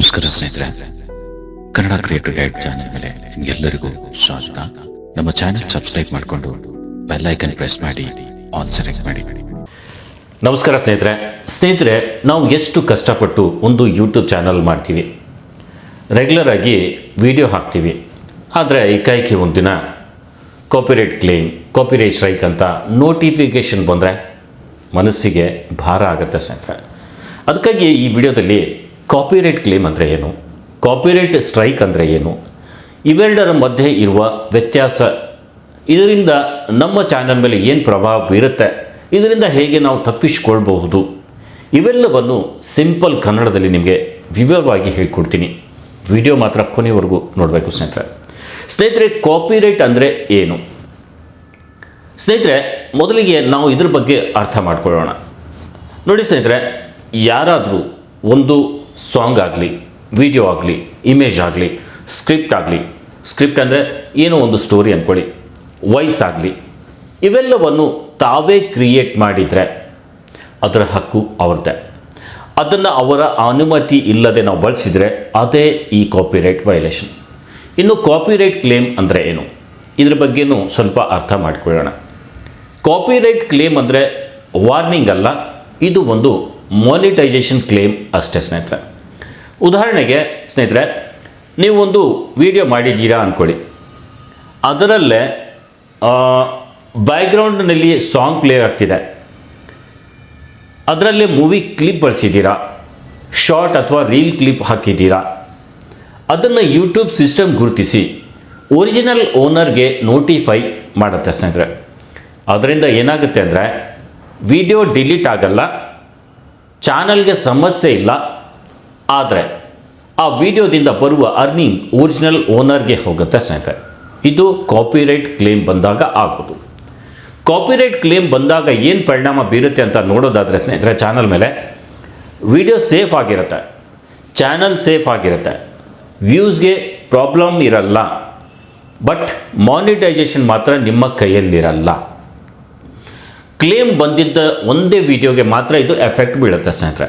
ನಮಸ್ಕಾರ ಸ್ನೇಹಿತರೆ, Kannada creative guide channel ಮೇಲೆ ನಿಮಗೆಲ್ಲರಿಗೂ ಸ್ವಾಗತ. ನಮ್ಮ ಚಾನೆಲ್ ಸಬ್ಸ್ಕ್ರೈಬ್ ಮಾಡಿಕೊಂಡು ಬೆಲ್ ಐಕನ್ ಪ್ರೆಸ್ ಮಾಡಿ ಆಲ್ ಸೆಲೆಕ್ಟ್ ಮಾಡಿ. ನಮಸ್ಕಾರ ಸ್ನೇಹಿತರೆ, ನಾವು ಎಷ್ಟು ಕಷ್ಟಪಟ್ಟು ಒಂದು ಯೂಟ್ಯೂಬ್ ಚಾನಲ್ ಮಾಡ್ತೀವಿ, ರೆಗ್ಯುಲರ್ ಆಗಿ ವಿಡಿಯೋ ಹಾಕ್ತೀವಿ. ಆದರೆ ಏಕಾಏಕಿ ಒಂದಿನ ಕಾಪಿರೈಟ್ ಕ್ಲೇಮ್, ಕಾಪಿರೈಟ್ ಸ್ಟ್ರೈಕ್ ಅಂತ ನೋಟಿಫಿಕೇಷನ್ ಬಂದರೆ ಮನಸ್ಸಿಗೆ ಭಾರ ಆಗುತ್ತೆ ಸ್ನೇಹಿತರೆ. ಅದಕ್ಕಾಗಿ ಈ ವಿಡಿಯೋದಲ್ಲಿ ಕಾಪಿರೈಟ್ ಕ್ಲೇಮ್ ಅಂದರೆ ಏನು, ಕಾಪಿರೈಟ್ ಸ್ಟ್ರೈಕ್ ಅಂದರೆ ಏನು, ಇವೆರಡರ ಮಧ್ಯೆ ಇರುವ ವ್ಯತ್ಯಾಸ, ಇದರಿಂದ ನಮ್ಮ ಚಾನಲ್ ಮೇಲೆ ಏನು ಪ್ರಭಾವ ಬೀರುತ್ತೆ, ಇದರಿಂದ ಹೇಗೆ ನಾವು ತಪ್ಪಿಸಿಕೊಳ್ಬಹುದು, ಇವೆಲ್ಲವನ್ನು ಸಿಂಪಲ್ ಕನ್ನಡದಲ್ಲಿ ನಿಮಗೆ ವಿವರವಾಗಿ ಹೇಳ್ಕೊಡ್ತೀನಿ. ವಿಡಿಯೋ ಮಾತ್ರ ಕೊನೆವರೆಗೂ ನೋಡಬೇಕು ಸ್ನೇಹಿತರೆ. ಕಾಪಿರೈಟ್ ಅಂದರೆ ಏನು ಸ್ನೇಹಿತರೆ? ಮೊದಲಿಗೆ ನಾವು ಇದ್ರ ಬಗ್ಗೆ ಅರ್ಥ ಮಾಡ್ಕೊಳ್ಳೋಣ. ನೋಡಿ ಸ್ನೇಹಿತರೆ, ಯಾರಾದರೂ ಒಂದು ಸಾಂಗ್ ಆಗಲಿ, ವಿಡಿಯೋ ಆಗಲಿ, ಇಮೇಜ್ ಆಗಲಿ, ಸ್ಕ್ರಿಪ್ಟ್ ಆಗಲಿ, ಸ್ಕ್ರಿಪ್ಟ್ ಅಂದರೆ ಏನೋ ಒಂದು ಸ್ಟೋರಿ ಅಂದ್ಕೊಳ್ಳಿ, ವಾಯ್ಸ್ ಆಗಲಿ, ಇವೆಲ್ಲವನ್ನು ತಾವೇ ಕ್ರಿಯೇಟ್ ಮಾಡಿದರೆ ಅದರ ಹಕ್ಕು ಅವ್ರದ್ದೇ. ಅದನ್ನು ಅವರ ಅನುಮತಿ ಇಲ್ಲದೆ ನಾವು ಬಳಸಿದರೆ ಅದೇ ಈ ಕಾಪಿರೈಟ್ ವೈಲೇಷನ್. ಇನ್ನು ಕಾಪಿರೈಟ್ ಕ್ಲೇಮ್ ಅಂದರೆ ಏನು, ಇದ್ರ ಬಗ್ಗೆನೂ ಸ್ವಲ್ಪ ಅರ್ಥ ಮಾಡಿಕೊಳ್ಳೋಣ. ಕಾಪಿರೈಟ್ ಕ್ಲೇಮ್ ಅಂದರೆ ವಾರ್ನಿಂಗ್ ಅಲ್ಲ, ಇದು ಒಂದು ಮಾನಿಟೈಸೇಷನ್ ಕ್ಲೇಮ್ ಅಷ್ಟೇ ಸ್ನೇಹಿತರೆ. ಉದಾಹರಣೆಗೆ ಸ್ನೇಹಿತರೆ, ನೀವು ಒಂದು ವಿಡಿಯೋ ಮಾಡಿದ್ದೀರಾ ಅಂದ್ಕೊಳ್ಳಿ, ಅದರಲ್ಲೇ ಬ್ಯಾಕ್ಗ್ರೌಂಡ್ನಲ್ಲಿ ಸಾಂಗ್ ಪ್ಲೇ ಆಗ್ತಿದೆ, ಅದರಲ್ಲೇ ಮೂವಿ ಕ್ಲಿಪ್ ಬಳಸಿದ್ದೀರಾ, ಶಾರ್ಟ್ ಅಥವಾ ರೀಲ್ ಕ್ಲಿಪ್ ಹಾಕಿದ್ದೀರಾ, ಅದನ್ನು ಯೂಟ್ಯೂಬ್ ಸಿಸ್ಟಮ್ ಗುರುತಿಸಿ ಒರಿಜಿನಲ್ ಓನರ್ಗೆ ನೋಟಿಫೈ ಮಾಡುತ್ತೆ ಸ್ನೇಹಿತರೆ. ಅದರಿಂದ ಏನಾಗುತ್ತೆ ಅಂದರೆ ವಿಡಿಯೋ ಡಿಲೀಟ್ ಆಗಲ್ಲ, ಚಾನಲ್ಗೆ ಸಮಸ್ಯೆ ಇಲ್ಲ, ಆದರೆ ಆ ವಿಡಿಯೋದಿಂದ ಬರುವ ಅರ್ನಿಂಗ್ ಒರಿಜಿನಲ್ ಓನರ್ಗೆ ಹೋಗುತ್ತೆ ಸ್ನೇಹಿತರೆ. ಇದು ಕಾಪಿರೈಟ್ ಕ್ಲೇಮ್ ಬಂದಾಗ ಆಗೋದು. ಕಾಪಿರೈಟ್ ಕ್ಲೇಮ್ ಬಂದಾಗ ಏನು ಪರಿಣಾಮ ಬೀರುತ್ತೆ ಅಂತ ನೋಡೋದಾದರೆ ಸ್ನೇಹಿತರೆ, ಚಾನಲ್ ಮೇಲೆ ವಿಡಿಯೋ ಸೇಫ್ ಆಗಿರುತ್ತೆ, ಚಾನಲ್ ಸೇಫ್ ಆಗಿರುತ್ತೆ, ವ್ಯೂಸ್ಗೆ ಪ್ರಾಬ್ಲಮ್ ಇರಲ್ಲ, ಬಟ್ ಮಾನಿಟೈಸೇಷನ್ ಮಾತ್ರ ನಿಮ್ಮ ಕೈಯಲ್ಲಿರಲ್ಲ. ಕ್ಲೇಮ್ ಬಂದಿದ್ದ ಒಂದೇ ವಿಡಿಯೋಗೆ ಮಾತ್ರ ಇದು ಎಫೆಕ್ಟ್ ಬೀಳುತ್ತೆ ಸ್ನೇಹಿತರೆ.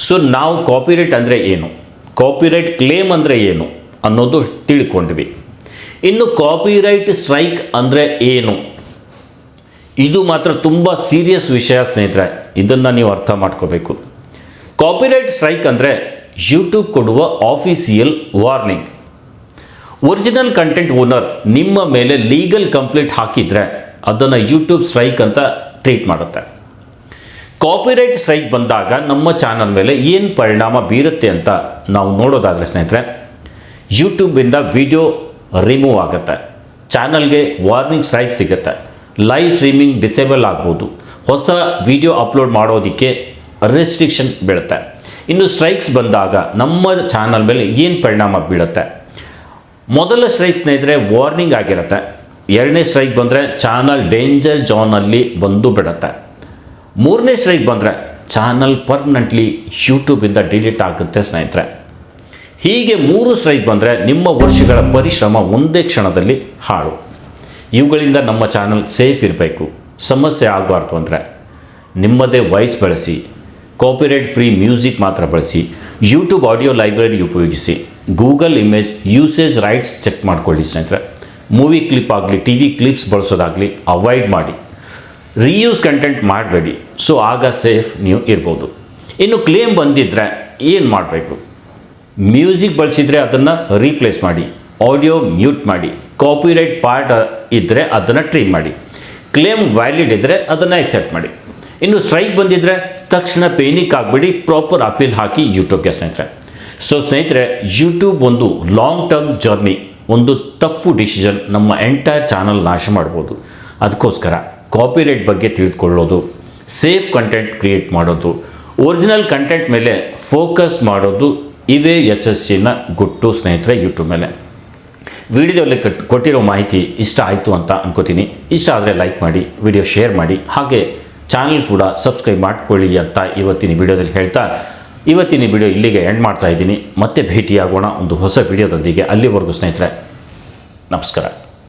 ಸೊ ನಾವು ಕಾಪಿರೈಟ್ ಅಂದರೆ ಏನು, ಕಾಪಿರೈಟ್ ಕ್ಲೇಮ್ ಅಂದರೆ ಏನು ಅನ್ನೋದು ತಿಳ್ಕೊಂಡ್ವಿ. ಇನ್ನು ಕಾಪಿರೈಟ್ ಸ್ಟ್ರೈಕ್ ಅಂದರೆ ಏನು, ಇದು ಮಾತ್ರ ತುಂಬ ಸೀರಿಯಸ್ ವಿಷಯ ಸ್ನೇಹಿತರೆ, ಇದನ್ನು ನೀವು ಅರ್ಥ ಮಾಡ್ಕೋಬೇಕು. ಕಾಪಿರೈಟ್ ಸ್ಟ್ರೈಕ್ ಅಂದರೆ ಯೂಟ್ಯೂಬ್ ಕೊಡುವ official warning. Original content owner ನಿಮ್ಮ ಮೇಲೆ ಲೀಗಲ್ ಕಂಪ್ಲೇಂಟ್ ಹಾಕಿದರೆ ಅದನ್ನು ಯೂಟ್ಯೂಬ್ ಸ್ಟ್ರೈಕ್ ಅಂತ ಟ್ರೀಟ್ ಮಾಡುತ್ತೆ. ಕಾಪಿರೈಟ್ ಸ್ಟ್ರೈಕ್ ಬಂದಾಗ ನಮ್ಮ ಚಾನಲ್ ಮೇಲೆ ಏನು ಪರಿಣಾಮ ಬೀರುತ್ತೆ ಅಂತ ನಾವು ನೋಡೋದಾದರೆ ಸ್ನೇಹಿತರೆ, ಯೂಟ್ಯೂಬಿಂದ ವಿಡಿಯೋ ರಿಮೂವ್ ಆಗುತ್ತೆ, ಚಾನಲ್ಗೆ ವಾರ್ನಿಂಗ್ ಸ್ಟ್ರೈಕ್ ಸಿಗುತ್ತೆ, ಲೈವ್ ಸ್ಟ್ರೀಮಿಂಗ್ ಡಿಸೇಬಲ್ ಆಗ್ಬೋದು, ಹೊಸ ವಿಡಿಯೋ ಅಪ್ಲೋಡ್ ಮಾಡೋದಕ್ಕೆ ರೆಸ್ಟ್ರಿಕ್ಷನ್ ಬೀಳುತ್ತೆ. ಇನ್ನು ಸ್ಟ್ರೈಕ್ಸ್ ಬಂದಾಗ ನಮ್ಮ ಚಾನಲ್ ಮೇಲೆ ಏನು ಪರಿಣಾಮ ಬೀಳುತ್ತೆ? ಮೊದಲ ಸ್ಟ್ರೈಕ್ ಸ್ನೇಹಿತರೆ ವಾರ್ನಿಂಗ್ ಆಗಿರುತ್ತೆ, ಎರಡನೇ ಸ್ಟ್ರೈಕ್ ಬಂದರೆ ಚಾನಲ್ ಡೇಂಜರ್ ಝೋನಲ್ಲಿ ಬಂದು ಬಿಡುತ್ತೆ, ಮೂರನೇ ಸ್ಟ್ರೈಕ್ ಬಂದರೆ ಚಾನಲ್ ಪರ್ಮನೆಂಟ್ಲಿ ಯೂಟ್ಯೂಬಿಂದ ಡಿಲೀಟ್ ಆಗುತ್ತೆ ಸ್ನೇಹಿತರೆ. ಹೀಗೆ 3 ಸ್ಟ್ರೈಕ್ ಬಂದರೆ ನಿಮ್ಮ ವರ್ಷಗಳ ಪರಿಶ್ರಮ ಒಂದೇ ಕ್ಷಣದಲ್ಲಿ ಹಾಳು. ಇವುಗಳಿಂದ ನಮ್ಮ ಚಾನಲ್ ಸೇಫ್ ಇರಬೇಕು, ಸಮಸ್ಯೆ ಆಗಬಾರ್ದು ಅಂದರೆ ನಿಮ್ಮದೇ ವಾಯ್ಸ್ ಬಳಸಿ, ಕಾಪಿರೈಟ್ ಫ್ರೀ ಮ್ಯೂಸಿಕ್ ಮಾತ್ರ ಬಳಸಿ, ಯೂಟ್ಯೂಬ್ ಆಡಿಯೋ ಲೈಬ್ರರಿ ಉಪಯೋಗಿಸಿ, Google image usage rights check ಮಾಡ್ಕೊಳ್ಳಿ ಸ್ನೇಹಿತರೆ. ಮೂವಿ ಕ್ಲಿಪ್ ಆಗಲಿ, ಟಿ ವಿ ಕ್ಲಿಪ್ಸ್ ಬಳಸೋದಾಗಲಿ ಅವಾಯ್ಡ್ ಮಾಡಿ, ರೀಯೂಸ್ ಕಂಟೆಂಟ್ ಮಾಡಬೇಡಿ. ಸೊ ಆಗ ಸೇಫ್ ನೀವು ಇರ್ಬೋದು. ಇನ್ನು ಕ್ಲೇಮ್ ಬಂದಿದ್ದರೆ ಏನು ಮಾಡಬೇಕು? ಮ್ಯೂಸಿಕ್ ಬಳಸಿದರೆ ಅದನ್ನು ರೀಪ್ಲೇಸ್ ಮಾಡಿ, ಆಡಿಯೋ ಮ್ಯೂಟ್ ಮಾಡಿ, ಕಾಪಿರೈಟ್ ಪಾರ್ಟ್ ಇದ್ದರೆ ಅದನ್ನು ಟ್ರಿಮ್ ಮಾಡಿ, ಕ್ಲೇಮ್ ವ್ಯಾಲಿಡ್ ಇದ್ದರೆ ಅದನ್ನು ಎಕ್ಸೆಪ್ಟ್ ಮಾಡಿ. ಇನ್ನು ಸ್ಟ್ರೈಕ್ ಬಂದಿದ್ದರೆ ತಕ್ಷಣ ಪೇನಿಕ್ ಆಗಿಬಿಡಿ, ಪ್ರಾಪರ್ ಅಪೀಲ್ ಹಾಕಿ ಯೂಟ್ಯೂಬ್ಗೆ ಸ್ನೇಹಿತರೆ. ಸೊ ಸ್ನೇಹಿತರೆ, ಯೂಟ್ಯೂಬ್ ಒಂದು ಲಾಂಗ್ ಟರ್ಮ್ ಜರ್ನಿ, ಒಂದು ತಪ್ಪು ಡಿಸಿಷನ್ ನಮ್ಮ ಎಂಟೈರ್ ಚಾನಲ್ ನಾಶ ಮಾಡ್ಬೋದು. ಅದಕ್ಕೋಸ್ಕರ ಕಾಪಿರೈಟ್ ಬಗ್ಗೆ ತಿಳಿದುಕೊಳ್ಳೋದು, ಸೇಫ್ ಕಂಟೆಂಟ್ ಕ್ರಿಯೇಟ್ ಮಾಡೋದು, ಒರಿಜಿನಲ್ ಕಂಟೆಂಟ್ ಮೇಲೆ ಫೋಕಸ್ ಮಾಡೋದು, ಇವೇ ಯಶಸ್ಸಿನ ಗುಟ್ಟು ಸ್ನೇಹಿತರೆ ಯೂಟ್ಯೂಬ್ ಮೇಲೆ. ವಿಡಿಯೋದಲ್ಲಿ ಕೊಟ್ಟಿರೋ ಮಾಹಿತಿ ಇಷ್ಟ ಆಯಿತು ಅಂತ ಅನ್ಕೋತೀನಿ. ಇಷ್ಟ ಆದರೆ ಲೈಕ್ ಮಾಡಿ, ವಿಡಿಯೋ ಶೇರ್ ಮಾಡಿ, ಹಾಗೆ ಚಾನಲ್ ಕೂಡ ಸಬ್ಸ್ಕ್ರೈಬ್ ಮಾಡ್ಕೊಳ್ಳಿ ಅಂತ ಇವತ್ತಿನ ವಿಡಿಯೋದಲ್ಲಿ ಹೇಳ್ತಾ ಇವತ್ತಿನ ವಿಡಿಯೋ ಇಲ್ಲಿಗೆ ಎಂಡ್ ಮಾಡ್ತಾ ಇದ್ದೀನಿ. ಮತ್ತೆ ಭೇಟಿಯಾಗೋಣ ಒಂದು ಹೊಸ ವಿಡಿಯೋದೊಂದಿಗೆ. ಅಲ್ಲಿವರೆಗೂ ಸ್ನೇಹಿತರೆ, ನಮಸ್ಕಾರ.